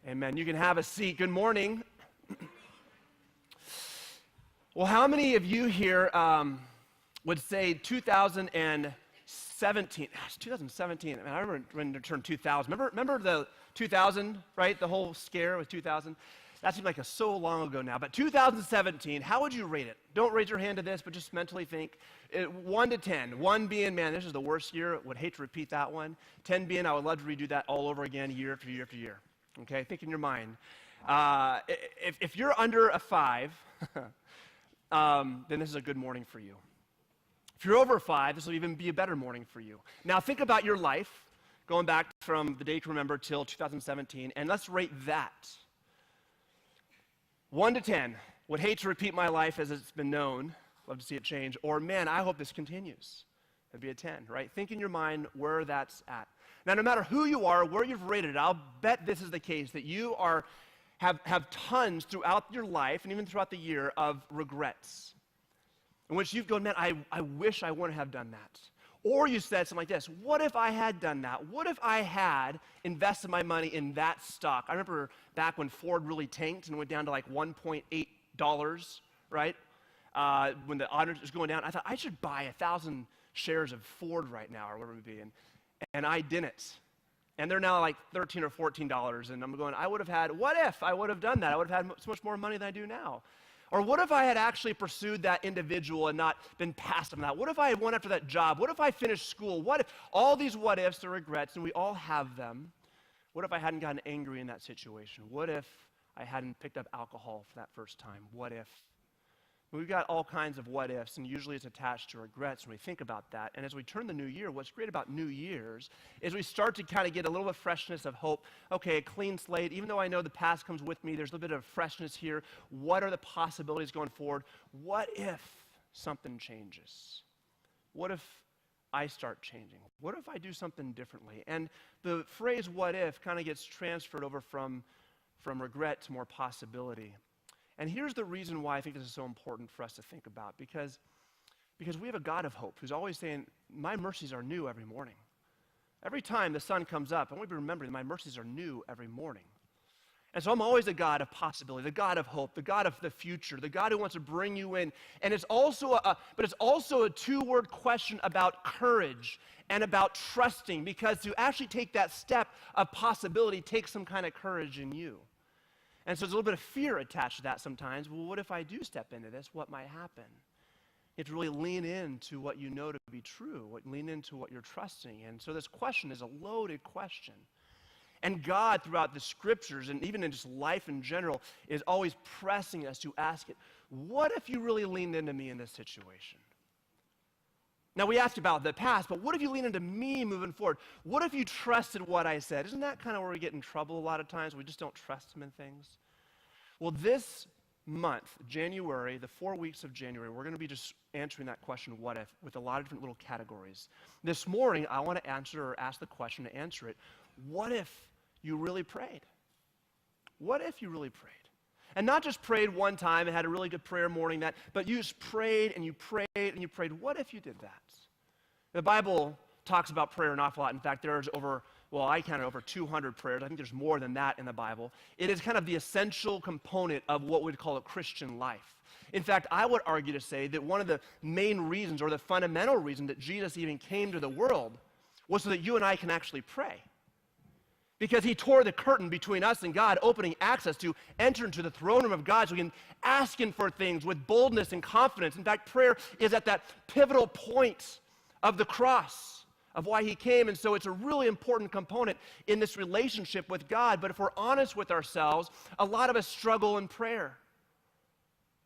Amen. You can have a seat. Good morning. Well, how many of you here would say 2017? Gosh, 2017. I remember when it turned 2000. Remember the 2000, right? The whole scare with 2000. That seems like so long ago now. But 2017, how would you rate it? Don't raise your hand to this, but just mentally think. 1 to 10. 1 being, man, this is the worst year. Would hate to repeat that one. 10 being, I would love to redo that all over again, year after year after year. Okay, think in your mind. If you're under a 5, then this is a good morning for you. If you're over a 5, this will even be a better morning for you. Now think about your life, going back from the day you can remember till 2017, and let's rate that. 1 to 10, would hate to repeat my life as it's been known, love to see it change, or man, I hope this continues. That'd be a 10, right? Think in your mind where that's at. Now, no matter who you are, where you've rated it, I'll bet this is the case, that you have tons throughout your life and even throughout the year of regrets, in which you've gone, man, I wish I wouldn't have done that. Or you said something like this, what if I had done that? What if I had invested my money in that stock? I remember back when Ford really tanked and went down to like $1.8, right? When the audit was going down, I thought I should buy 1,000 shares of Ford right now, or whatever it would be. And I didn't. And they're now like $13 or $14. And I'm going, I would have had, what if I would have done that? I would have had so much more money than I do now. Or what if I had actually pursued that individual and not been passive on that? What if I had went after that job? What if I finished school? What if, all these what ifs are regrets, and we all have them. What if I hadn't gotten angry in that situation? What if I hadn't picked up alcohol for that first time? What if? We've got all kinds of what ifs, and usually it's attached to regrets when we think about that. And as we turn the new year, what's great about New Year's is we start to kind of get a little bit of freshness of hope. Okay, a clean slate. Even though I know the past comes with me, there's a little bit of freshness here. What are the possibilities going forward? What if something changes? What if I start changing? What if I do something differently? And the phrase what if kind of gets transferred over from regret to more possibility. And here's the reason why I think this is so important for us to think about, because we have a God of hope who's always saying, my mercies are new every morning. Every time the sun comes up, I want you to remember that my mercies are new every morning. And so I'm always a God of possibility, the God of hope, the God of the future, the God who wants to bring you in. And it's also a two-word question about courage and about trusting, because to actually take that step of possibility takes some kind of courage in you. And so there's a little bit of fear attached to that sometimes. Well, what if I do step into this? What might happen? You have to really lean into what you know to be true, lean into what you're trusting. And so this question is a loaded question. And God, throughout the scriptures and even in just life in general, is always pressing us to ask it, what if you really leaned into me in this situation? Now, we asked about the past, but what if you lean into me moving forward? What if you trusted what I said? Isn't that kind of where we get in trouble a lot of times? We just don't trust him in things. Well, this month, January, the 4 weeks of January, we're going to be just answering that question, what if, with a lot of different little categories. This morning, I want to ask the question to answer it, what if you really prayed? What if you really prayed? And not just prayed one time and had a really good prayer morning, but you just prayed and you prayed and you prayed. What if you did that? The Bible talks about prayer an awful lot. In fact, there's I counted over 200 prayers. I think there's more than that in the Bible. It is kind of the essential component of what we'd call a Christian life. In fact, I would argue to say that one of the main reasons, or the fundamental reason that Jesus even came to the world was so that you and I can actually pray. Because he tore the curtain between us and God, opening access to enter into the throne room of God so we can ask him for things with boldness and confidence. In fact, prayer is at that pivotal point of the cross, of why he came. And so it's a really important component in this relationship with God. But if we're honest with ourselves, a lot of us struggle in prayer.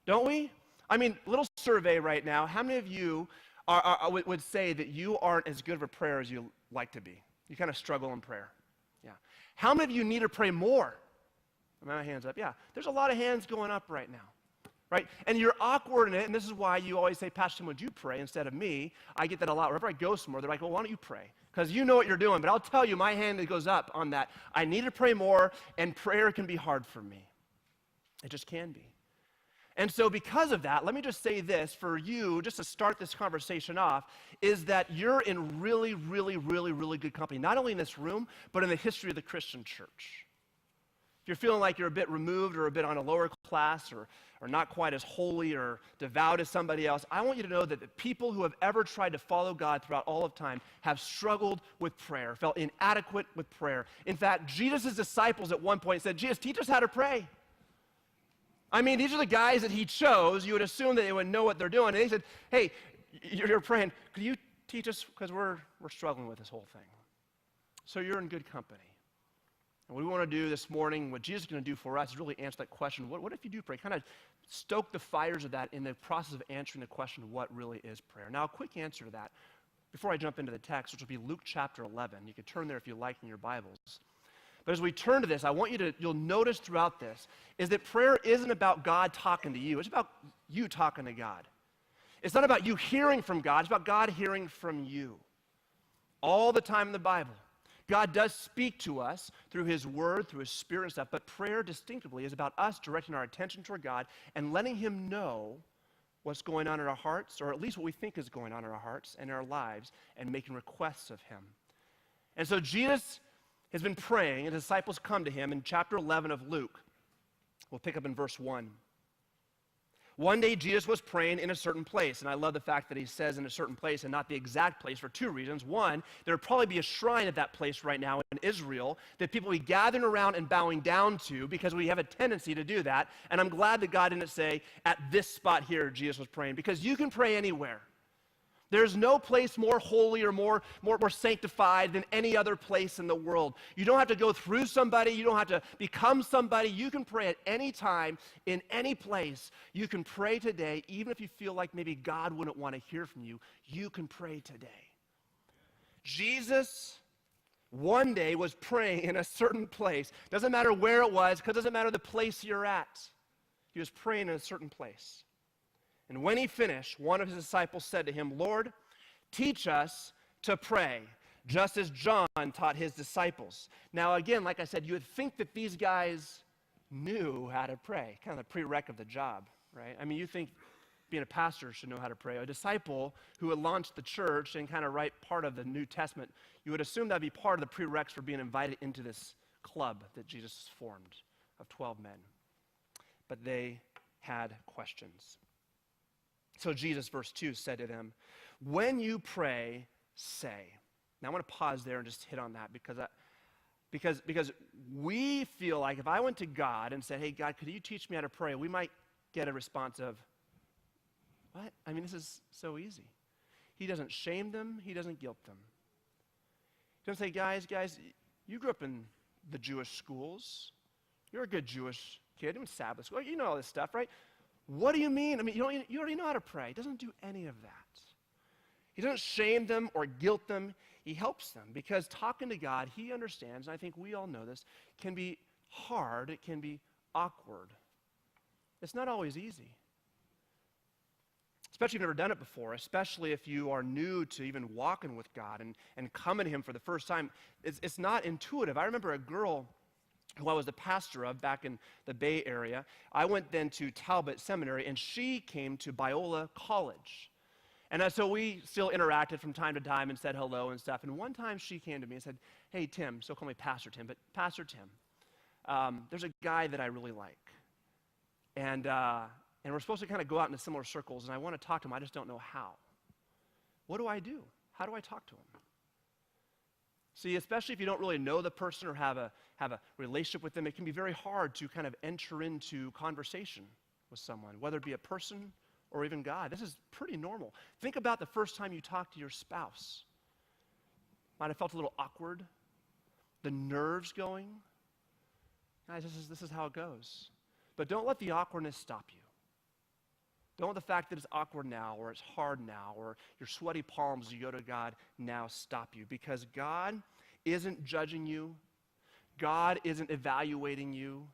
Don't we? I mean, little survey right now. How many of you would say that you aren't as good of a prayer as you like to be? You kind of struggle in prayer. Yeah. How many of you need to pray more? My hand's up. Yeah. There's a lot of hands going up right now. Right? And you're awkward in it, and this is why you always say, Pastor Tim, would you pray instead of me? I get that a lot. Wherever I go somewhere, they're like, well, why don't you pray? Because you know what you're doing. But I'll tell you, my hand that goes up on that. I need to pray more, and prayer can be hard for me. It just can be. And so because of that, let me just say this for you, just to start this conversation off, is that you're in really, really, really, really good company, not only in this room, but in the history of the Christian church. If you're feeling like you're a bit removed or a bit on a lower class or not quite as holy or devout as somebody else, I want you to know that the people who have ever tried to follow God throughout all of time have struggled with prayer, felt inadequate with prayer. In fact, Jesus' disciples at one point said, Jesus, teach us how to pray. I mean, these are the guys that he chose. You would assume that they would know what they're doing. And he said, hey, you're praying. Could you teach us? Because we're struggling with this whole thing. So you're in good company. And what we want to do this morning, what Jesus is going to do for us is really answer that question. What if you do pray? Kind of stoke the fires of that in the process of answering the question of what really is prayer. Now, a quick answer to that, before I jump into the text, which will be Luke chapter 11. You can turn there if you like in your Bibles. But as we turn to this, I want you'll notice throughout this, is that prayer isn't about God talking to you. It's about you talking to God. It's not about you hearing from God. It's about God hearing from you. All the time in the Bible, God does speak to us through his word, through his spirit and stuff, but prayer distinctively is about us directing our attention toward God and letting him know what's going on in our hearts, or at least what we think is going on in our hearts and in our lives, and making requests of him. And so Jesus has been praying, and his disciples come to him in chapter 11 of Luke. We'll pick up in verse 1. One day Jesus was praying in a certain place, and I love the fact that he says in a certain place and not the exact place for two reasons. One, there would probably be a shrine at that place right now in Israel that people would be gathering around and bowing down to, because we have a tendency to do that, and I'm glad that God didn't say, at this spot here Jesus was praying, because you can pray anywhere. There's no place more holy or more sanctified than any other place in the world. You don't have to go through somebody. You don't have to become somebody. You can pray at any time, in any place. You can pray today, even if you feel like maybe God wouldn't want to hear from you. You can pray today. Jesus one day was praying in a certain place. Doesn't matter where it was, because it doesn't matter the place you're at. He was praying in a certain place. And when he finished, one of his disciples said to him, Lord, teach us to pray, just as John taught his disciples. Now, again, like I said, you would think that these guys knew how to pray, kind of the prereq of the job, right? I mean, you think being a pastor should know how to pray. A disciple who had launched the church and kind of write part of the New Testament, you would assume that would be part of the prereqs for being invited into this club that Jesus formed of 12 men. But they had questions. So Jesus, verse 2, said to them, when you pray, say. Now I want to pause there and just hit on that because we feel like if I went to God and said, hey, God, could you teach me how to pray? We might get a response of, what? I mean, this is so easy. He doesn't shame them. He doesn't guilt them. He doesn't say, guys, you grew up in the Jewish schools. You're a good Jewish kid. You went to Sabbath school. You know all this stuff, right? What do you mean? I mean, you already know how to pray. He doesn't do any of that. He doesn't shame them or guilt them. He helps them, because talking to God, he understands, and I think we all know this, can be hard. It can be awkward. It's not always easy. Especially if you've never done it before, especially if you are new to even walking with God and coming to him for the first time. It's not intuitive. I remember a girl who I was the pastor of back in the Bay Area. I went then to Talbot Seminary, and she came to Biola College. And so we still interacted from time to time and said hello and stuff. And one time she came to me and said, hey, Tim, so call me Pastor Tim, but Pastor Tim, there's a guy that I really like. And we're supposed to kind of go out into similar circles, and I want to talk to him. I just don't know how. What do I do? How do I talk to him? See, especially if you don't really know the person or have a relationship with them, it can be very hard to kind of enter into conversation with someone, whether it be a person or even God. This is pretty normal. Think about the first time you talked to your spouse. Might have felt a little awkward, the nerves going. Guys, this is how it goes. But don't let the awkwardness stop you. Don't let the fact that it's awkward now, or it's hard now, or your sweaty palms as you go to God now stop you, because God isn't judging you. God isn't evaluating you.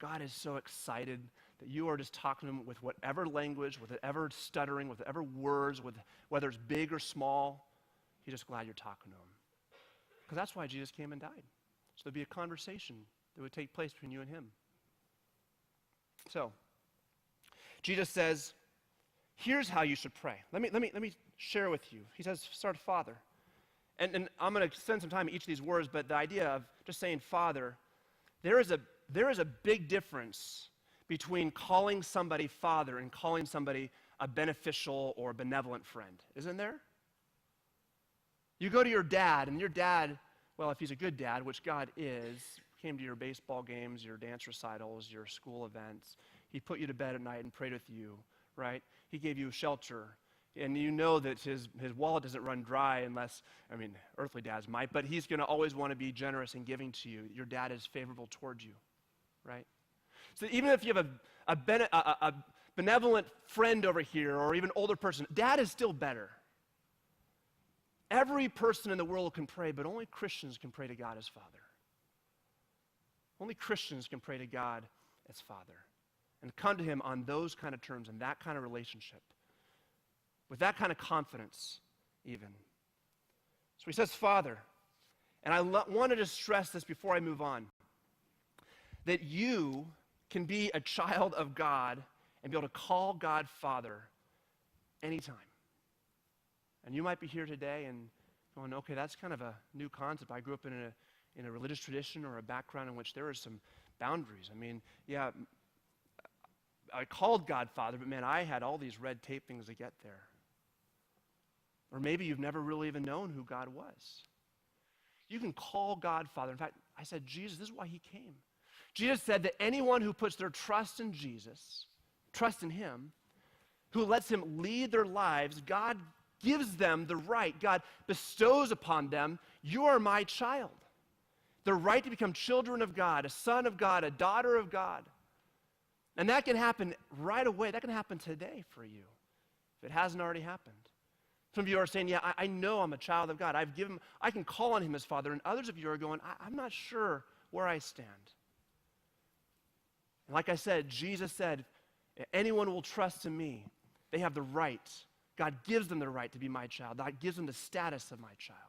God is so excited that you are just talking to him with whatever language, with whatever stuttering, with whatever words, with whether it's big or small. He's just glad you're talking to him. Because that's why Jesus came and died. So there'd be a conversation that would take place between you and him. So, Jesus says, here's how you should pray. Let me share with you. He says, start Father. And I'm going to spend some time in each of these words, but the idea of just saying Father, there is there is a big difference between calling somebody father and calling somebody a beneficial or benevolent friend, isn't there? You go to your dad, and your dad, well, if he's a good dad, which God is, came to your baseball games, your dance recitals, your school events. He put you to bed at night and prayed with you, right? He gave you shelter. And you know that his wallet doesn't run dry unless, earthly dads might, but he's going to always want to be generous in giving to you. Your dad is favorable towards you, right? So even if you have a benevolent friend over here or even older person, dad is still better. Every person in the world can pray, but only Christians can pray to God as Father. Only Christians can pray to God as Father and come to him on those kind of terms and that kind of relationship, with that kind of confidence even. So he says Father, and I wanted to stress this before I move on, that you can be a child of God and be able to call God Father anytime. And you might be here today and going, okay, that's kind of a new concept. I grew up in a religious tradition or a background in which there are some boundaries. I called God Father, but man, I had all these red tape things to get there. Or maybe you've never really even known who God was. You can call God Father. In fact, I said, Jesus, this is why he came. Jesus said that anyone who puts their trust in Jesus, trust in him, who lets him lead their lives, God gives them the right. God bestows upon them, you are my child. The right to become children of God, a son of God, a daughter of God. And that can happen right away. That can happen today for you, if it hasn't already happened. Some of you are saying, yeah, I know I'm a child of God. I can call on him as Father. And others of you are going, I'm not sure where I stand. And like I said, Jesus said, anyone who will trust in me, they have the right. God gives them the right to be my child. God gives them the status of my child.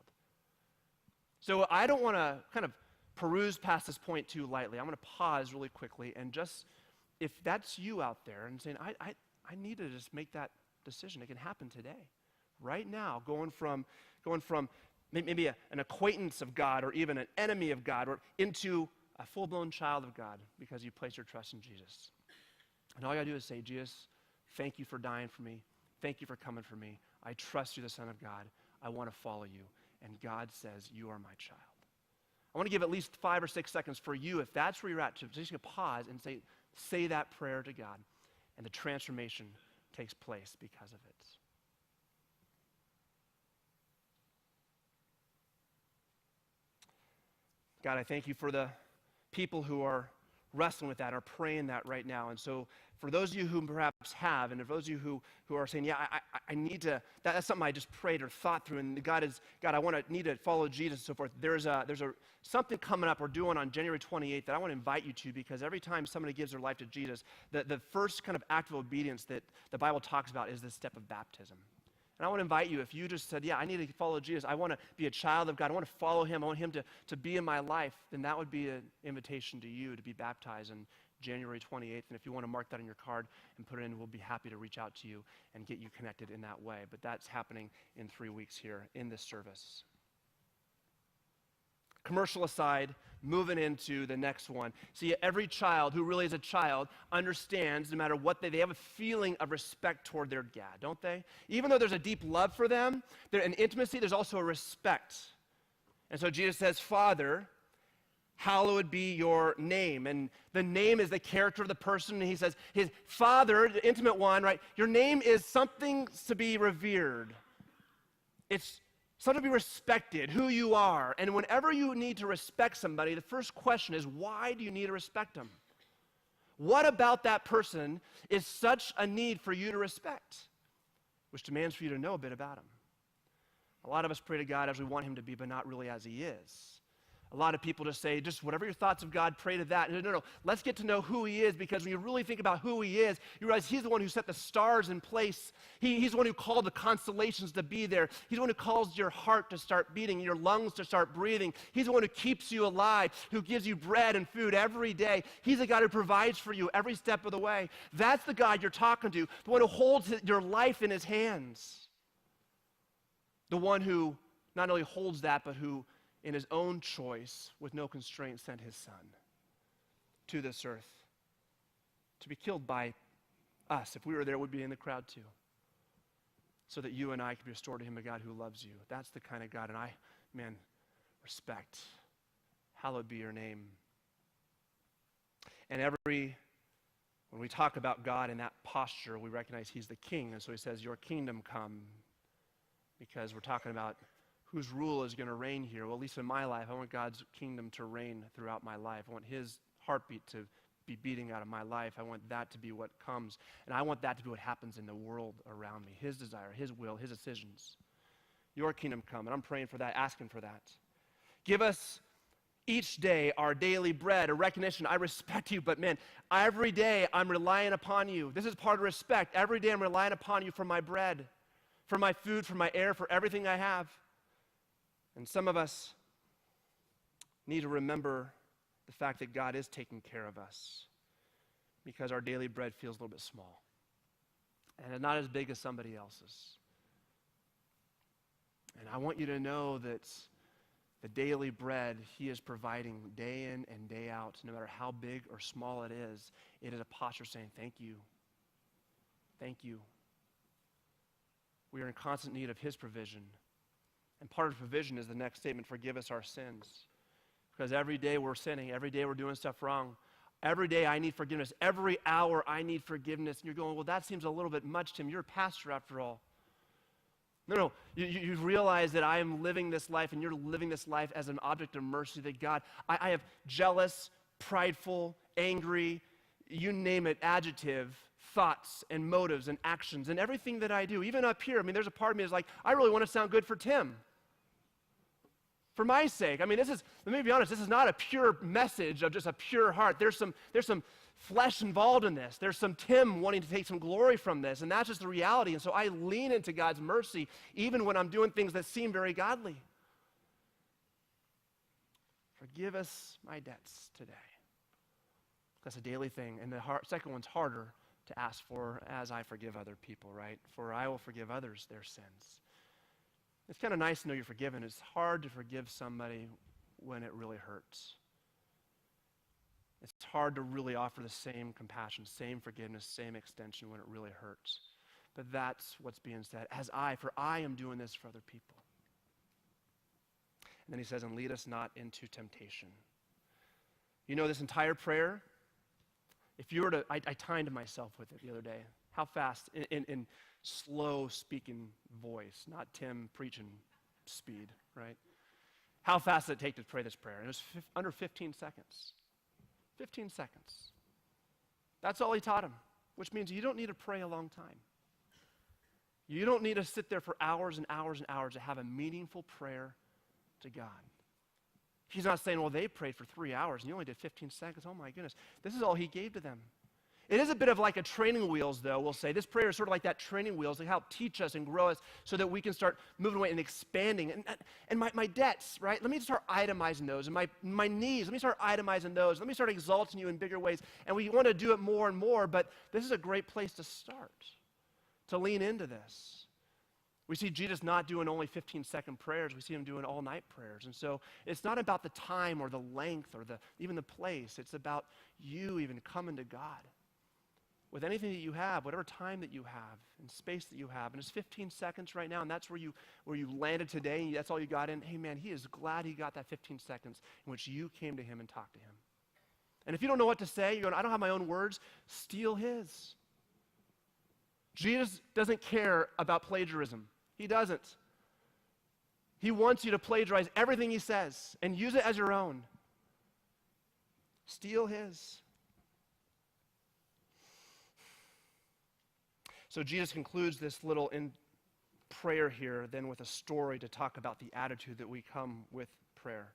So I don't want to kind of peruse past this point too lightly. I'm going to pause really quickly and just, if that's you out there and saying, I need to just make that decision. It can happen today, right now, going from maybe an acquaintance of God or even an enemy of God or into a full-blown child of God because you place your trust in Jesus. And all you got to do is say, Jesus, thank you for dying for me. Thank you for coming for me. I trust you, the Son of God. I want to follow you. And God says, you are my child. I want to give at least 5 or 6 seconds for you, if that's where you're at, to just pause and say that prayer to God. And the transformation takes place because of it. God, I thank you for the people who are wrestling with that, are praying that right now. And so for those of you who perhaps have, and for those of you who are saying, yeah, I need to, that's something I just prayed or thought through, and God, I need to follow Jesus and so forth. There's something coming up we're doing on January 28th that I want to invite you to, because every time somebody gives their life to Jesus, the first kind of act of obedience that the Bible talks about is the step of baptism. And I want to invite you, if you just said, yeah, I need to follow Jesus, I want to be a child of God, I want to follow him, I want him to be in my life, then that would be an invitation to you to be baptized on January 28th. And if you want to mark that on your card and put it in, we'll be happy to reach out to you and get you connected in that way. But that's happening in 3 weeks here in this service. Commercial aside, moving into the next one. See, every child who really is a child understands, no matter what they have a feeling of respect toward their dad, don't they? Even though there's a deep love for them, an intimacy, there's also a respect. And so Jesus says, Father, hallowed be your name. And the name is the character of the person. And he says, his Father, the intimate one, right? Your name is something to be revered. It's something to be respected, who you are. And whenever you need to respect somebody, the first question is, why do you need to respect them? What about that person is such a need for you to respect? Which demands for you to know a bit about him. A lot of us pray to God as we want him to be, but not really as he is. A lot of people just say, just whatever your thoughts of God, pray to that. No. Let's get to know who he is, because when you really think about who he is, you realize he's the one who set the stars in place. He's the one who called the constellations to be there. He's the one who calls your heart to start beating, your lungs to start breathing. He's the one who keeps you alive, who gives you bread and food every day. He's the God who provides for you every step of the way. That's the God you're talking to, the one who holds your life in his hands. The one who not only holds that, but who in his own choice, with no constraint, sent his son. to this earth, to be killed by us. If we were there, we'd be in the crowd too, so that you and I could be restored to him, a God who loves you. That's the kind of God, and I, man, respect. Hallowed be your name. And when we talk about God in that posture, we recognize he's the king, and so he says, your kingdom come, because we're talking about whose rule is going to reign here. Well, at least in my life, I want God's kingdom to reign throughout my life. I want his heartbeat to be beating out of my life. I want that to be what comes, and I want that to be what happens in the world around me. His desire, his will, his decisions. Your kingdom come, and I'm praying for that, asking for that. Give us each day our daily bread, a recognition. I respect you, but man, every day I'm relying upon you. This is part of respect. Every day I'm relying upon you for my bread, for my food, for my air, for everything I have. And some of us need to remember the fact that God is taking care of us, because our daily bread feels a little bit small and it's not as big as somebody else's. And I want you to know that the daily bread he is providing day in and day out, no matter how big or small it is a posture saying, thank you. Thank you. We are in constant need of his provision. And part of the provision is the next statement, forgive us our sins. Because every day we're sinning, every day we're doing stuff wrong. Every day I need forgiveness. Every hour I need forgiveness. And you're going, well, that seems a little bit much, Tim. You're a pastor after all. No, you realize that I am living this life, and you're living this life as an object of mercy, that God, I have jealous, prideful, angry, you name it, adjective, thoughts and motives and actions and everything that I do. Even up here, there's a part of me that's like, I really want to sound good for Tim. For my sake. Let me be honest, this is not a pure message of just a pure heart. There's some flesh involved in this. There's some Tim wanting to take some glory from this, and that's just the reality. And so I lean into God's mercy even when I'm doing things that seem very godly. Forgive us my debts today. That's a daily thing. And the second one's harder to ask for, as I forgive other people, right? For I will forgive others their sins. It's kind of nice to know you're forgiven. It's hard to forgive somebody when it really hurts. It's hard to really offer the same compassion, same forgiveness, same extension when it really hurts. But that's what's being said. For I am doing this for other people. And then he says, and lead us not into temptation. You know, this entire prayer, if you were to, I timed myself with it the other day. How fast, in slow speaking voice, not Tim preaching speed, right? How fast did it take to pray this prayer? And it was under 15 seconds. 15 seconds. That's all he taught him, which means you don't need to pray a long time. You don't need to sit there for hours and hours and hours to have a meaningful prayer to God. He's not saying, well, they prayed for 3 hours and you only did 15 seconds. Oh my goodness. This is all he gave to them. It is a bit of like a training wheels, though, we'll say. This prayer is sort of like that training wheels. They help teach us and grow us so that we can start moving away and expanding. And my debts, right? Let me start itemizing those. And my needs, let me start itemizing those. Let me start exalting you in bigger ways. And we want to do it more and more, but this is a great place to start, to lean into this. We see Jesus not doing only 15-second prayers. We see him doing all-night prayers. And so it's not about the time or the length or even the place. It's about you even coming to God with anything that you have, whatever time that you have and space that you have. And it's 15 seconds right now, and that's where you landed today, and that's all you got in. Hey, man, he is glad he got that 15 seconds in which you came to him and talked to him. And if you don't know what to say, you're going, I don't have my own words, steal his. Jesus doesn't care about plagiarism. He doesn't. He wants you to plagiarize everything he says and use it as your own. Steal his. So Jesus concludes this little prayer here then with a story to talk about the attitude that we come with prayer.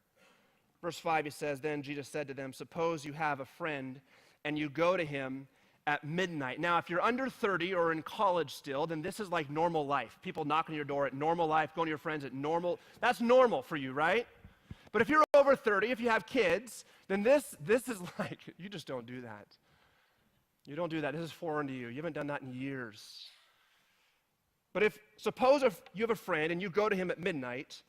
Verse 5, he says, then Jesus said to them, suppose you have a friend and you go to him at midnight. Now, if you're under 30 or in college still, then this is like normal life. People knocking on your door at normal life, going to your friends at normal. That's normal for you, right? But if you're over 30, if you have kids, then this is like, you just don't do that. You don't do that. This is foreign to you. You haven't done that in years. But suppose you have a friend and you go to him at midnight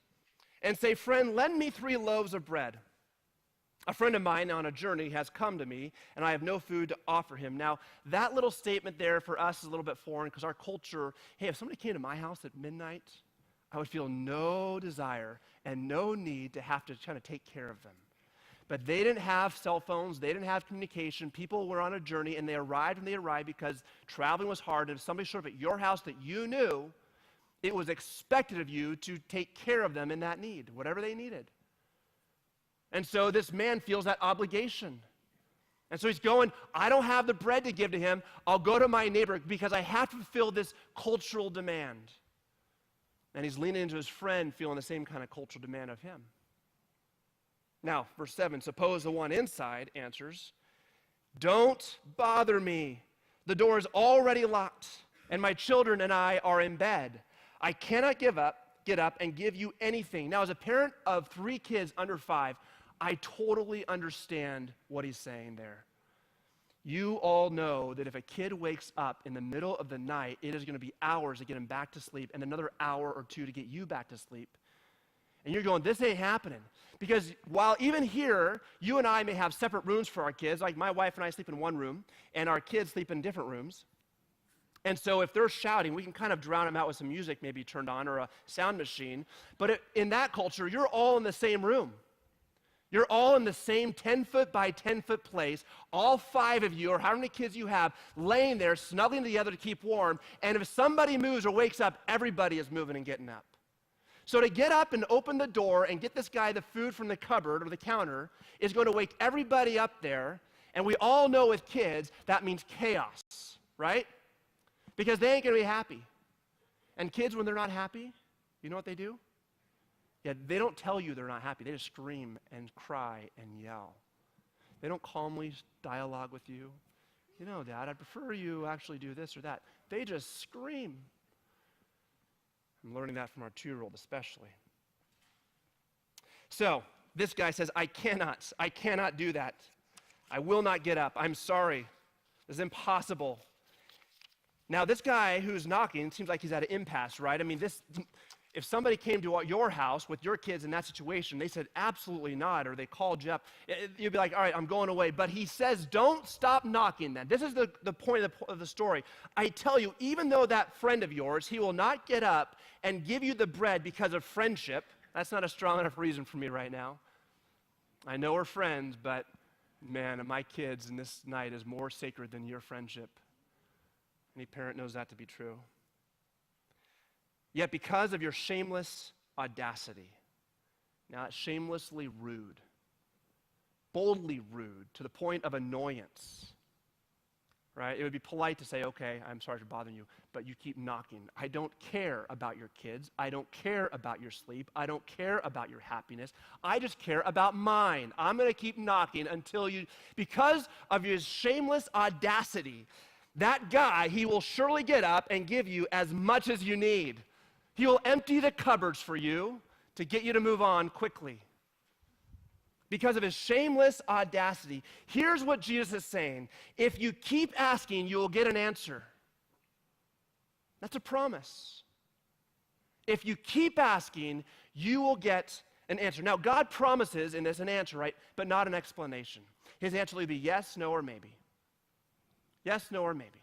and say, friend, lend me 3 loaves of bread. A friend of mine on a journey has come to me, and I have no food to offer him. Now, that little statement there for us is a little bit foreign because our culture, hey, if somebody came to my house at midnight, I would feel no desire and no need to have to kind of take care of them. But they didn't have cell phones. They didn't have communication. People were on a journey, and they arrived when they arrived because traveling was hard. And if somebody showed up at your house that you knew, it was expected of you to take care of them in that need, whatever they needed. And so this man feels that obligation. And so he's going, I don't have the bread to give to him. I'll go to my neighbor because I have to fulfill this cultural demand. And he's leaning into his friend, feeling the same kind of cultural demand of him. Now, verse 7, suppose the one inside answers, don't bother me. The door is already locked, and my children and I are in bed. I cannot get up and give you anything. Now, as a parent of 3 kids under 5, I totally understand what he's saying there. You all know that if a kid wakes up in the middle of the night, it is going to be hours to get him back to sleep and another hour or 2 to get you back to sleep. And you're going, this ain't happening. Because while even here, you and I may have separate rooms for our kids, like my wife and I sleep in one room, and our kids sleep in different rooms. And so if they're shouting, we can kind of drown them out with some music maybe turned on or a sound machine. But in that culture, you're all in the same room. You're all in the same 10-foot by 10-foot place, all 5 of you, or however many kids you have, laying there, snuggling together to keep warm. And if somebody moves or wakes up, everybody is moving and getting up. So to get up and open the door and get this guy the food from the cupboard or the counter is going to wake everybody up there. And we all know with kids, that means chaos, right? Because they ain't going to be happy. And kids, when they're not happy, you know what they do? Yeah, they don't tell you they're not happy. They just scream and cry and yell. They don't calmly dialogue with you. You know, Dad, I'd prefer you actually do this or that. They just scream. I'm learning that from our 2-year-old especially. So this guy says, I cannot do that. I will not get up. I'm sorry. This is impossible. Now, this guy who's knocking seems like he's at an impasse, right? I mean, if somebody came to your house with your kids in that situation, they said, absolutely not, or they called you up, you'd be like, all right, I'm going away. But he says, don't stop knocking then. This is the point of the story. I tell you, even though that friend of yours, he will not get up and give you the bread because of friendship. That's not a strong enough reason for me right now. I know we're friends, but man, my kids and this night is more sacred than your friendship. Any parent knows that to be true. Yet because of your shameless audacity, now it's shamelessly rude, boldly rude to the point of annoyance, right? It would be polite to say, okay, I'm sorry for bothering you, but you keep knocking. I don't care about your kids. I don't care about your sleep. I don't care about your happiness. I just care about mine. I'm going to keep knocking until you, because of your shameless audacity, that guy, he will surely get up and give you as much as you need. He will empty the cupboards for you to get you to move on quickly. Because of his shameless audacity. Here's what Jesus is saying. If you keep asking, you will get an answer. That's a promise. If you keep asking, you will get an answer. Now, God promises in this an answer, right? But not an explanation. His answer will either be yes, no, or maybe. Yes, no, or maybe.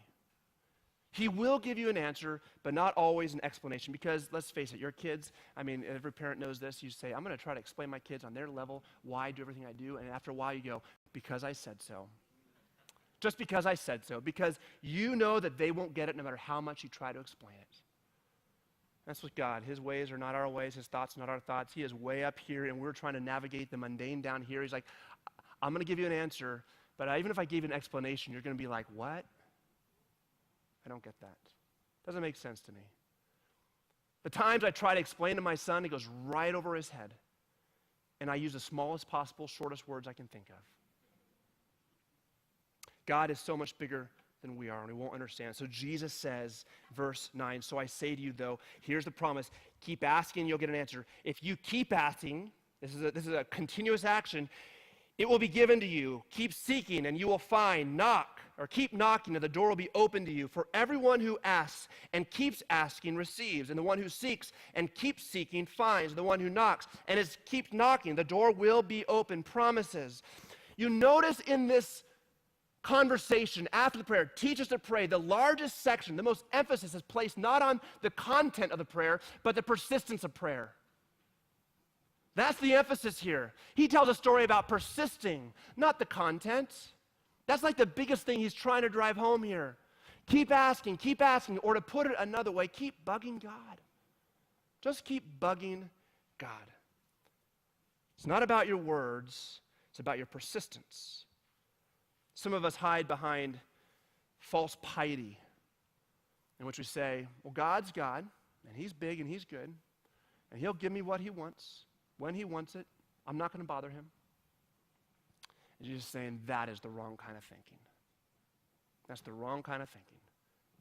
He will give you an answer, but not always an explanation, because let's face it, your kids, I mean, every parent knows this. You say, I'm going to try to explain my kids on their level why I do everything I do, and after a while you go, because I said so. Just because I said so, because you know that they won't get it no matter how much you try to explain it. That's with God. His ways are not our ways. His thoughts are not our thoughts. He is way up here, and we're trying to navigate the mundane down here. He's like, I'm going to give you an answer, but even if I gave you an explanation, you're going to be like, what? I don't get that. Doesn't make sense to me. The times I try to explain to my son, it goes right over his head. And I use the smallest possible, shortest words I can think of. God is so much bigger than we are, and we won't understand. So Jesus says, verse 9, so I say to you, though, here's the promise, keep asking, you'll get an answer. If you keep asking, this is a continuous action, it will be given to you. Keep seeking, and you will find. Knock, or keep knocking, and the door will be open to you. For everyone who asks and keeps asking receives, and the one who seeks and keeps seeking finds. The one who knocks and keeps knocking, the door will be open. Promises. You notice in this conversation after the prayer, teach us to pray, the largest section, the most emphasis is placed not on the content of the prayer, but the persistence of prayer. That's the emphasis here. He tells a story about persisting, not the content. That's like the biggest thing he's trying to drive home here. Keep asking, or to put it another way, keep bugging God. Just keep bugging God. It's not about your words, it's about your persistence. Some of us hide behind false piety, in which we say, well, God's God, and he's big and he's good, and he'll give me what he wants, when he wants it. I'm not going to bother him. And Jesus is saying that is the wrong kind of thinking. That's the wrong kind of thinking.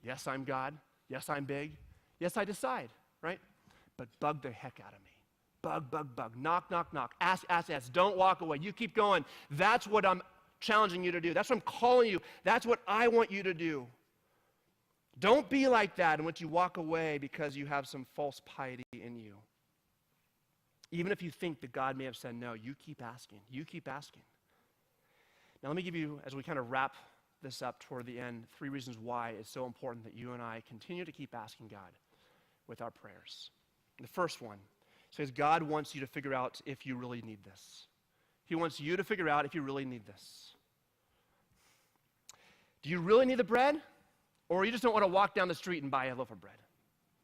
Yes, I'm God. Yes, I'm big. Yes, I decide, right? But bug the heck out of me. Bug. Knock. Ask. Don't walk away. You keep going. That's what I'm challenging you to do. That's what I'm calling you. That's what I want you to do. Don't be like that in which you walk away because you have some false piety in you. Even if you think that God may have said no, you keep asking. You keep asking. Now let me give you, as we kind of wrap this up toward the end, 3 reasons why it's so important that you and I continue to keep asking God with our prayers. And the first one says God wants you to figure out if you really need this. He wants you to figure out if you really need this. Do you really need the bread? Or you just don't want to walk down the street and buy a loaf of bread?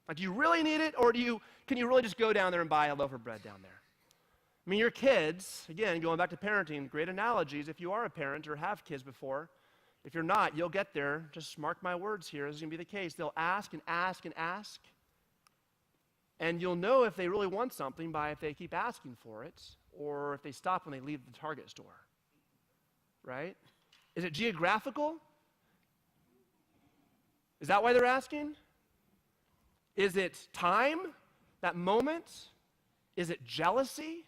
Like, do you really need it? Or can you really just go down there and buy a loaf of bread down there? I mean, your kids, again, going back to parenting, great analogies. If you are a parent or have kids before, if you're not, you'll get there. Just mark my words here. This is going to be the case. They'll ask and ask and ask. And you'll know if they really want something by if they keep asking for it or if they stop when they leave the Target store. Right? Is it geographical? Is that why they're asking? Is it time? That moment? Is it jealousy?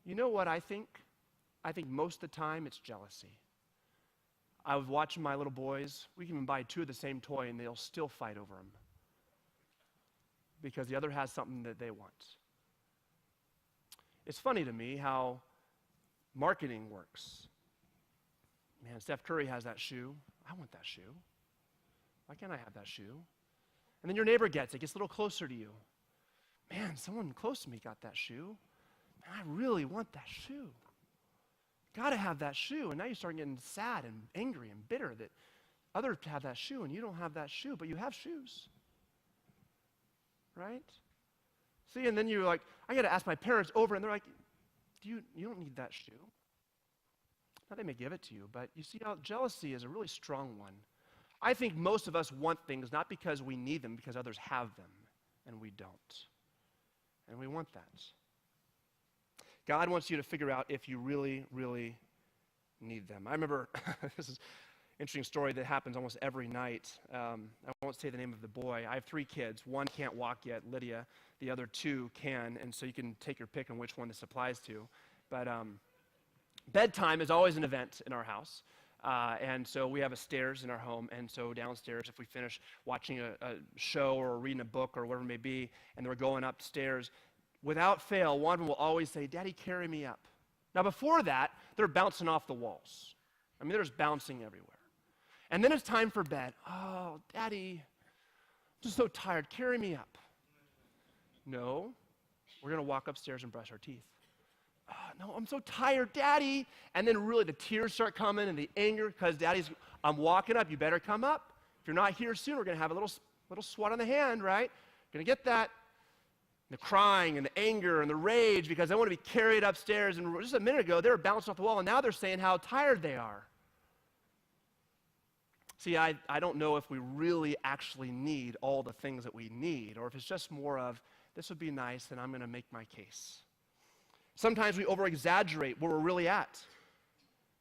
You know what I think? I think most of the time it's jealousy. I was watching my little boys. We can even buy 2 of the same toy and they'll still fight over them because the other has something that they want. It's funny to me how marketing works. Man, Steph Curry has that shoe. I want that shoe. Why can't I have that shoe? And then your neighbor gets it, gets a little closer to you. Man, someone close to me got that shoe. Man, I really want that shoe. Got to have that shoe. And now you start getting sad and angry and bitter that others have that shoe and you don't have that shoe, but you have shoes. Right? See, and then you're like, I got to ask my parents over, and they're like, you don't need that shoe. Now, they may give it to you, but you see how jealousy is a really strong one. I think most of us want things not because we need them, because others have them, and we don't. And we want that. God wants you to figure out if you really, really need them. I remember, this is an interesting story that happens almost every night. I won't say the name of the boy. I have 3 kids. 1 can't walk yet, Lydia. The other 2 can, and so you can take your pick on which one this applies to. But bedtime is always an event in our house. And so we have a stairs in our home, and so downstairs, if we finish watching a show or reading a book or whatever it may be, and we're going upstairs, without fail, one of them will always say, "Daddy, carry me up." Now before that, they're bouncing off the walls. I mean, they're just bouncing everywhere. And then it's time for bed. "Oh, Daddy, I'm just so tired. Carry me up." No, we're going to walk upstairs and brush our teeth. "Oh, no, I'm so tired, Daddy." And then really the tears start coming and the anger because I'm walking up. You better come up. If you're not here soon, we're going to have a little swat on the hand, right? Going to get that. The crying and the anger and the rage because they want to be carried upstairs. And just a minute ago, they were bouncing off the wall, and now they're saying how tired they are. See, I don't know if we really actually need all the things that we need, or if it's just more of, this would be nice, and I'm going to make my case. Sometimes we over-exaggerate where we're really at.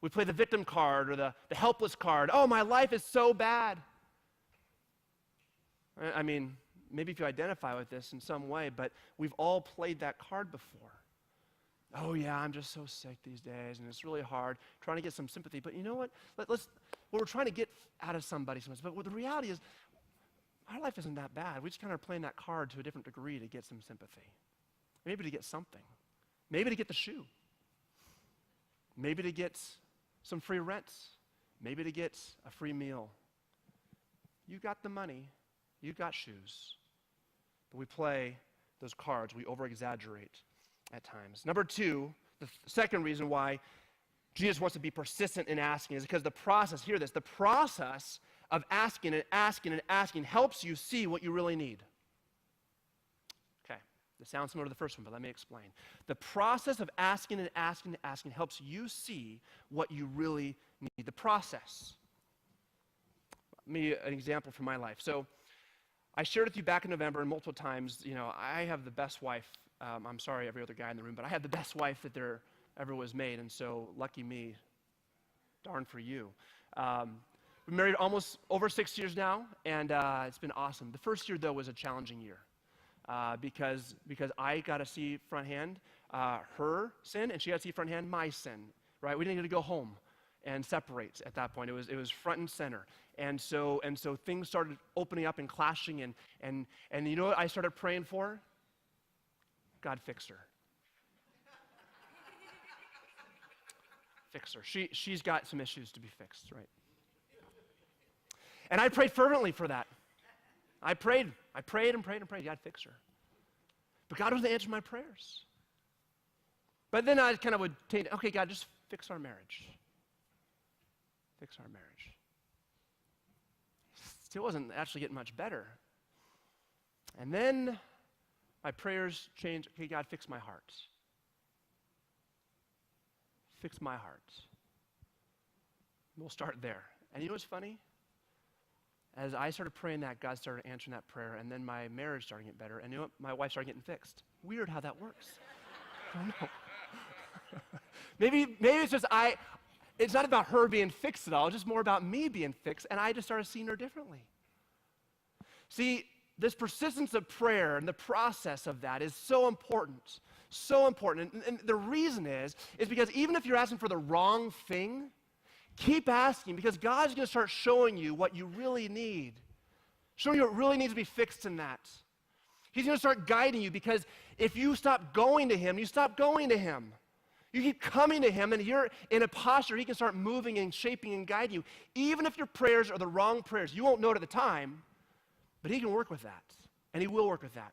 We play the victim card or the helpless card. "Oh, my life is so bad." I mean, maybe if you identify with this in some way, but we've all played that card before. Oh yeah, I'm just so sick these days, and it's really hard trying to get some sympathy. But you know what? We're trying to get out of somebody sometimes. But the reality is, our life isn't that bad. We just kind of playing that card to a different degree to get some sympathy. Maybe to get something. Maybe to get the shoe. Maybe to get some free rent. Maybe to get a free meal. You got the money. You got shoes. But we play those cards. We over-exaggerate at times. Number two, the second reason why Jesus wants to be persistent in asking is because the process, hear this, the process of asking and asking and asking helps you see what you really need. Okay, this sounds similar to the first one, but let me explain. The process of asking and asking and asking helps you see what you really need. The process. Let me an example from my life. So I shared with you back in November and multiple times, I have the best wife. I'm sorry, every other guy in the room, but I have the best wife that there ever was made, and so lucky me, darn for you. We've been married almost over 6 years now, and it's been awesome. The first year, though, was a challenging year because I got to see front hand her sin, and she got to see front hand my sin, right? We didn't get to go home and separate at that point. It was front and center. And so things started opening up and clashing, and you know what I started praying for? God, fix her. Fix her. She's got some issues to be fixed, right? And I prayed fervently for that. I prayed and prayed and prayed. God, fix her. But God wasn't answering my prayers. But then I kind of would take, okay, God, just fix our marriage. Fix our marriage. Still wasn't actually getting much better. And then my prayers changed. Okay, God, fix my heart. Fix my heart. We'll start there. And you know what's funny? As I started praying that, God started answering that prayer, and then my marriage started getting better, and you know what? My wife started getting fixed. Weird how that works. I don't know. maybe it's just it's not about her being fixed at all, it's just more about me being fixed, and I just started seeing her differently. See, this persistence of prayer and the process of that is so important, so important. And the reason is because even if you're asking for the wrong thing, keep asking, because God's going to start showing you what you really need, showing you what really needs to be fixed in that. He's going to start guiding you, because if you stop going to him, you stop going to him. You keep coming to him, and you're in a posture, he can start moving and shaping and guiding you. Even if your prayers are the wrong prayers, you won't know it at the time, but he can work with that, and he will work with that.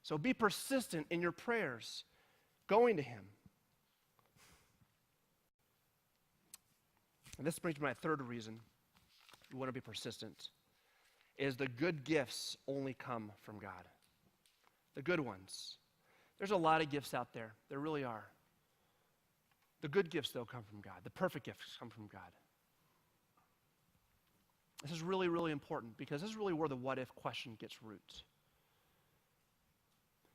So be persistent in your prayers, going to him. And this brings me to my third reason you want to be persistent, is the good gifts only come from God. The good ones. There's a lot of gifts out there. There really are. The good gifts, though, come from God. The perfect gifts come from God. This is really, really important, because this is really where the what-if question gets roots.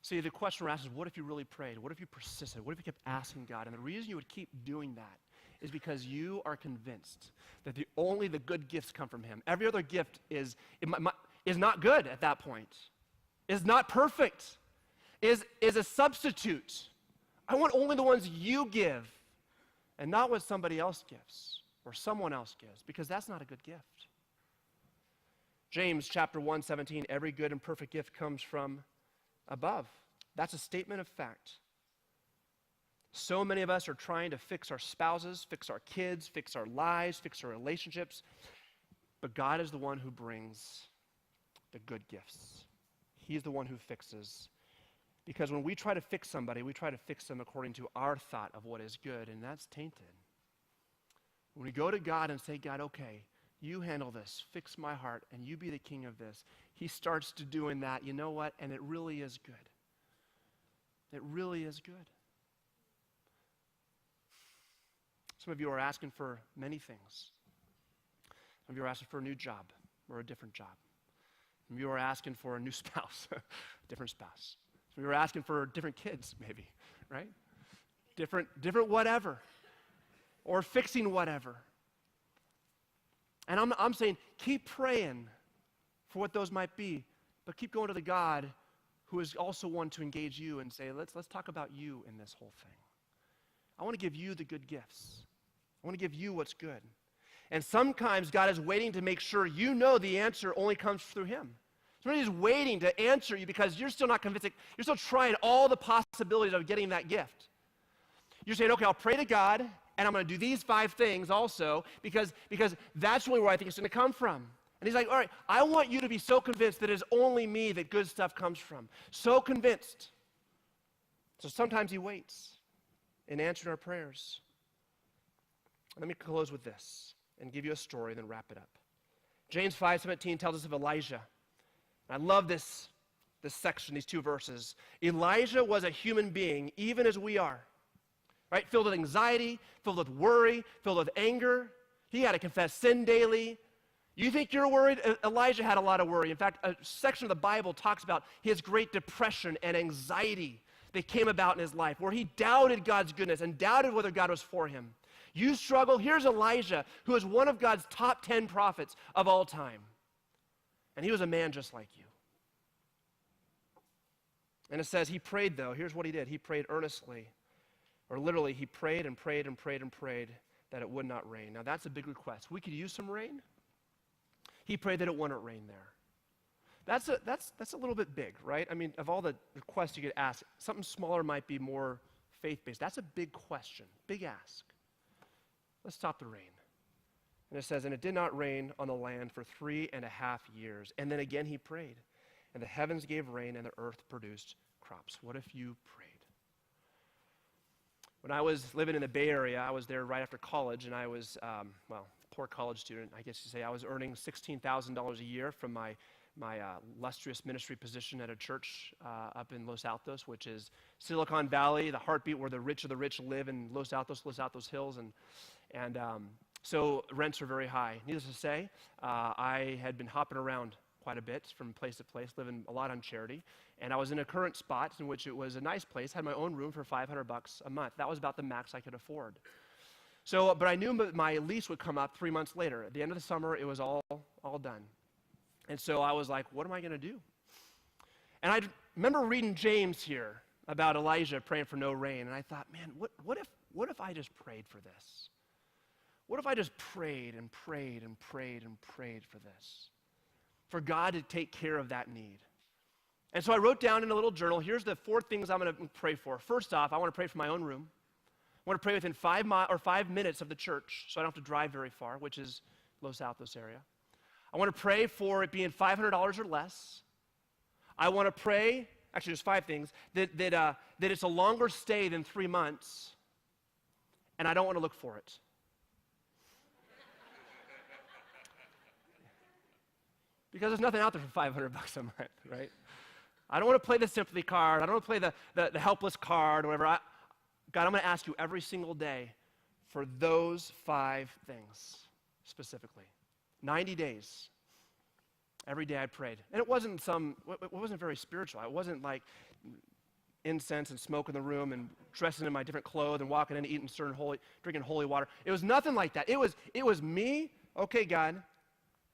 See, the question we're asking is, what if you really prayed? What if you persisted? What if you kept asking God? And the reason you would keep doing that is because you are convinced that only the good gifts come from him. Every other gift is not good at that point, is not perfect, is a substitute. I want only the ones you give and not what somebody else gives or someone else gives, because that's not a good gift. James chapter 1:17, every good and perfect gift comes from above. That's a statement of fact. So many of us are trying to fix our spouses, fix our kids, fix our lives, fix our relationships. But God is the one who brings the good gifts. He's the one who fixes. Because when we try to fix somebody, we try to fix them according to our thought of what is good, and that's tainted. When we go to God and say, God, okay, you handle this, fix my heart, and you be the king of this, he starts to doing that, you know what? And it really is good. It really is good. Some of you are asking for many things. Some of you are asking for a new job or a different job. Some of you are asking for a new spouse, different spouse. Some of you are asking for different kids, maybe, right? Different whatever, or fixing whatever. And I'm saying, keep praying for what those might be, but keep going to the God who is also one to engage you and say, let's talk about you in this whole thing. I want to give you the good gifts. I want to give you what's good. And sometimes God is waiting to make sure you know the answer only comes through him. Somebody's waiting to answer you because you're still not convinced. You're still trying all the possibilities of getting that gift. You're saying, okay, I'll pray to God, and I'm going to do these 5 things also because that's really where I think it's going to come from. And he's like, all right, I want you to be so convinced that it's only me that good stuff comes from. So convinced. So sometimes he waits in answering our prayers. Let me close with this and give you a story and then wrap it up. James 5:17 tells us of Elijah. I love this section, these 2 verses. Elijah was a human being, even as we are, right? Filled with anxiety, filled with worry, filled with anger. He had to confess sin daily. You think you're worried? Elijah had a lot of worry. In fact, a section of the Bible talks about his great depression and anxiety that came about in his life, where he doubted God's goodness and doubted whether God was for him. You struggle? Here's Elijah, who is one of God's top 10 prophets of all time. And he was a man just like you. And it says he prayed, though. Here's what he did. He prayed earnestly. Or literally, he prayed and prayed and prayed and prayed that it would not rain. Now, that's a big request. We could use some rain. He prayed that it wouldn't rain there. That's a little bit big, right? I mean, of all the requests you could ask, something smaller might be more faith-based. That's a big question, big ask. Let's stop the rain. And it says, and it did not rain on the land for 3.5 years. And then again he prayed, and the heavens gave rain, and the earth produced crops. What if you prayed? When I was living in the Bay Area, I was there right after college, and I was, poor college student, I guess you say. I was earning $16,000 a year from my illustrious ministry position at a church up in Los Altos, which is Silicon Valley, the heartbeat where the rich of the rich live in Los Altos Hills, and so rents are very high. Needless to say, I had been hopping around quite a bit from place to place, living a lot on charity, and I was in a current spot in which it was a nice place, had my own room for $500 a month. That was about the max I could afford. So, but I knew my lease would come up 3 months later. At the end of the summer, it was all done. And so I was like, what am I going to do? And I remember reading James here about Elijah praying for no rain, and I thought, man, what if I just prayed for this? What if I just prayed and prayed and prayed and prayed for this? For God to take care of that need. And so I wrote down in a little journal, here's the 4 things I'm going to pray for. First off, I want to pray for my own room. I want to pray within 5 minutes of the church, so I don't have to drive very far, which is Los Altos area. I want to pray for it being $500 or less. I want to pray, actually there's 5 things, that it's a longer stay than 3 months, and I don't want to look for it. Because there's nothing out there for $500 a month, right? I don't want to play the sympathy card. I don't want to play the helpless card or whatever. God, I'm going to ask you every single day for those 5 things specifically. 90 days. Every day I prayed. And it wasn't very spiritual. It wasn't like incense and smoke in the room and dressing in my different clothes and walking in and eating drinking holy water. It was nothing like that. It was me, okay, God,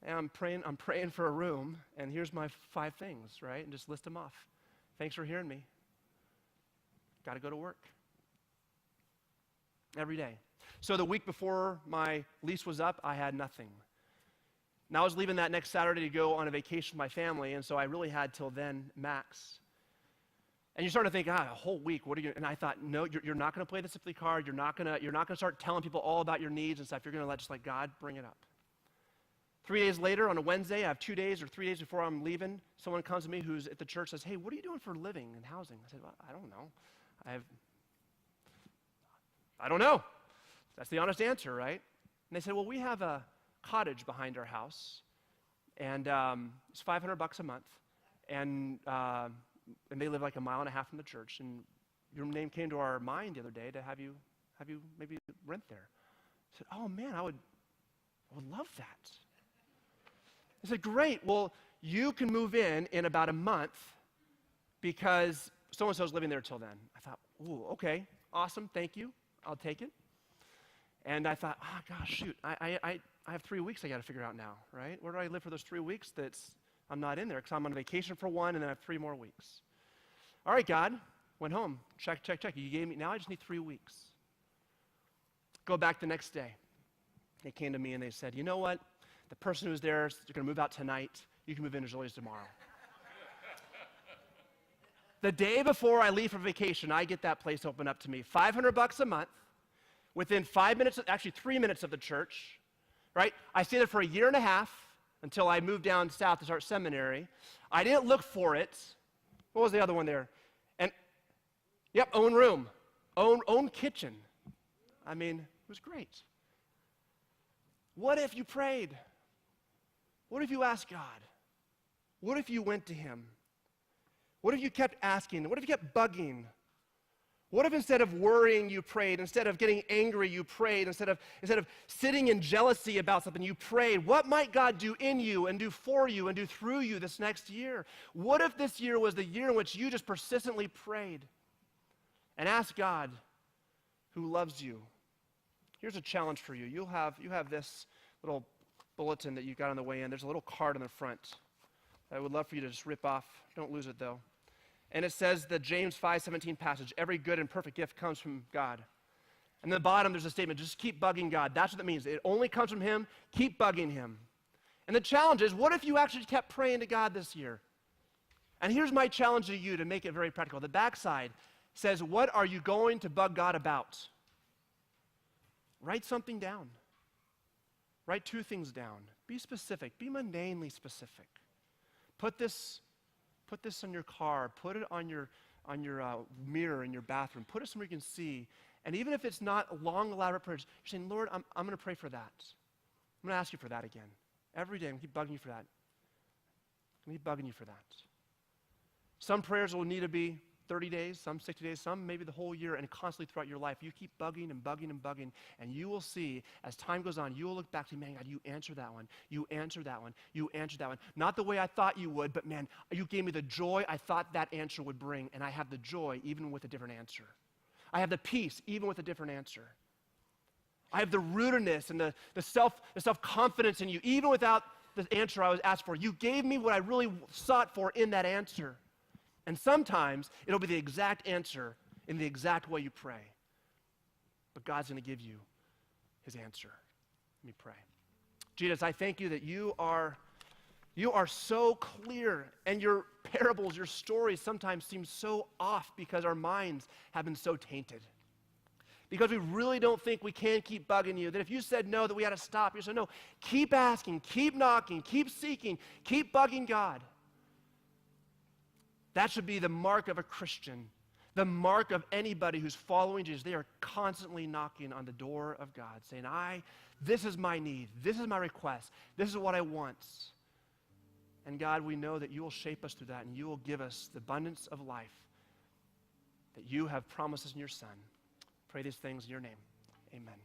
and I'm praying for a room, and here's my 5 things, right? And just list them off. Thanks for hearing me. Got to go to work. Every day. So the week before my lease was up, I had nothing. Now I was leaving that next Saturday to go on a vacation with my family, and so I really had till then max. And you start to think, a whole week, what are you? And I thought, no, you're not going to play the sympathy card. You're not going to start telling people all about your needs and stuff. You're going to just let God bring it up. 3 days later, on a Wednesday, I have 2 days or 3 days before I'm leaving, someone comes to me who's at the church, says, hey, what are you doing for a living and housing? I said, well, I don't know. I don't know. That's the honest answer, right? And they said, well, we have a cottage behind our house, and it's $500 a month, and they live like 1.5 miles from the church, and your name came to our mind the other day to have you maybe rent there. I said, oh man, I would love that. I said, great, well, you can move in about a month because so-and-so's living there till then. I thought, ooh, okay, awesome, thank you, I'll take it. And I thought, gosh, shoot, I have 3 weeks I got to figure out now, right? Where do I live for those 3 weeks I'm not in there? Because I'm on vacation for 1, and then I have 3 more weeks. All right, God, went home, check. You gave me, now I just need 3 weeks. Go back the next day. They came to me and they said, you know what? The person who's there is going to move out tonight. You can move in as early as tomorrow. The day before I leave for vacation, I get that place open up to me. $500 a month, within 5 minutes, actually 3 minutes of the church, right? I stayed there for a year and a half until I moved down south to start seminary. I didn't look for it. What was the other one there? And, yep, own room, own kitchen. I mean, it was great. What if you prayed? What if you asked God? What if you went to him? What if you kept asking? What if you kept bugging? What if instead of worrying, you prayed? Instead of getting angry, you prayed? Instead of sitting in jealousy about something, you prayed? What might God do in you and do for you and do through you this next year? What if this year was the year in which you just persistently prayed and asked God who loves you? Here's a challenge for you. You have this little bulletin that you got on the way in. There's a little card on the front. I would love for you to just rip off. Don't lose it, though. And it says the James 5:17 passage, every good and perfect gift comes from God. And at the bottom, there's a statement, just keep bugging God. That's what that means. It only comes from him. Keep bugging him. And the challenge is, what if you actually kept praying to God this year? And here's my challenge to you to make it very practical. The backside says, what are you going to bug God about? Write something down. Write 2 things down. Be specific. Be mundanely specific. Put this on your car. Put it on your mirror in your bathroom. Put it somewhere you can see. And even if it's not long, elaborate prayers, you're saying, Lord, I'm going to pray for that. I'm going to ask you for that again. Every day, I'm going to keep bugging you for that. I'm going to keep bugging you for that. Some prayers will need to be 30 days, some 60 days, some maybe the whole year, and constantly throughout your life. You keep bugging and bugging and bugging, and you will see, as time goes on, you will look back to, man, God, you answered that one. You answered that one. You answered that one. Not the way I thought you would, but man, you gave me the joy I thought that answer would bring, and I have the joy even with a different answer. I have the peace even with a different answer. I have the rootedness and the self-confidence in you, even without the answer I was asked for. You gave me what I really sought for in that answer. And sometimes it'll be the exact answer in the exact way you pray. But God's going to give you his answer. Let me pray. Jesus, I thank you that you are so clear, and your parables, your stories sometimes seem so off because our minds have been so tainted. Because we really don't think we can keep bugging you, that if you said no, that we had to stop. You said no, keep asking, keep knocking, keep seeking, keep bugging God. That should be the mark of a Christian, the mark of anybody who's following Jesus. They are constantly knocking on the door of God, saying, this is my need, this is my request, this is what I want. And God, we know that you will shape us through that, and you will give us the abundance of life that you have promised us in your Son. Pray these things in your name. Amen.